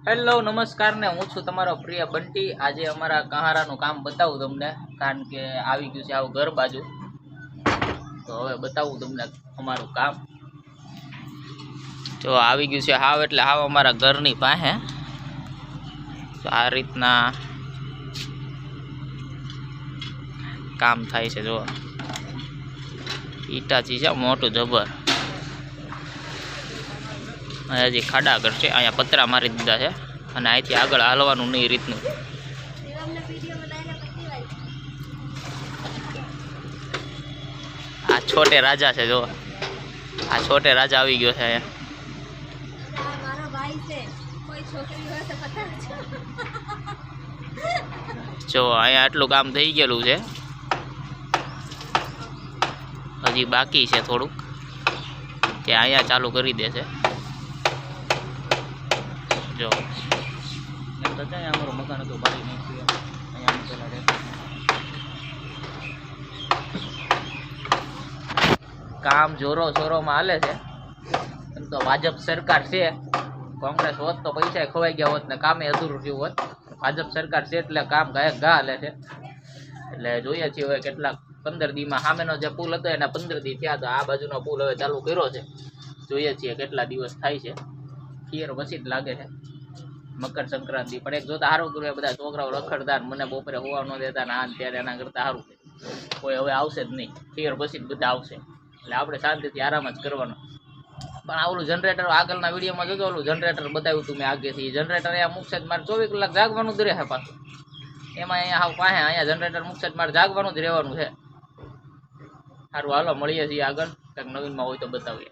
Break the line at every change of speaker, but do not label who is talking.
Hello નમસ્કાર ને હું છું તમારો પ્રિય બંટી। આજે અમારા કહારાનું કામ બતાવું તમને, કારણ કે આવી ગયું છે આવું ઘર બાજુ। તો હવે બતાવું તમને અમારું કામ। જો આવી ગયું છે હાવ એટલે હાવ અમારા ઘરની પાસે। તો આ રીતના કામ થાય છે। જો ઈટાચી છે મોટું જબર, હજી ખાડા કરશે, અહીંયા પતરા મારી દીધા છે અને અહીંથી આગળ હાલવાનું નહીં રીતનું। આ છોટે રાજા છે, જો આ છોટે રાજા આવી ગયો છે અહીંયા। જો અહીંયા આટલું કામ થઈ ગયેલું છે, હજી બાકી છે થોડુંક, કે અહીંયા ચાલુ કરી દેશે। જો એમ તો છે અમારું મકાન હતું ભાઈ નહીં, અહીંયા મૂકેલા છે। કામ જોરો શોરોમાં હાલે છે। એમ તો ભાજપ સરકાર છે, કોંગ્રેસ હોત તો પૈસા ખોવાઈ ગયા હોત ને કામે અધૂરું થયું હોત। ભાજપ સરકાર છે એટલે કામ ઘા હાલે છે। એટલે જોઈએ છીએ હવે કેટલાક 15 દીમાં સામેનો જે પુલ હતો એના 15 દી થયા, તો આ બાજુનો પુલ હવે ચાલુ કર્યો છે। જોઈએ છીએ કેટલા દિવસ થાય છે। ખીર પછી જ લાગે છે મકર સંક્રાંતિ, પણ એક જોતા સારું કર્યું, બધા છોકરાઓ રખડતા મને બપોરે હોવા ન દેતા ને આ ત્યારે એના કરતા સારું છે। કોઈ હવે આવશે જ નહીં, ખીર પછી જ બધા આવશે, એટલે આપણે શાંતિથી આરામ જ કરવાનો। પણ આ ઓલું જનરેટર આગળના વિડીયોમાં જોજો, ઓલું જનરેટર બતાવ્યું હતું મેં આગેથી, જનરેટર અહીંયા મૂકશે મારે 24 કલાક જાગવાનું જ રહે પાછું એમાં। અહીંયા હાવ પાસે અહીંયા જનરેટર મૂકશે મારે જાગવાનું જ રહેવાનું છે। સારું હાલો મળીએ છીએ આગળ, કંઈક નવીનમાં હોય તો બતાવીએ।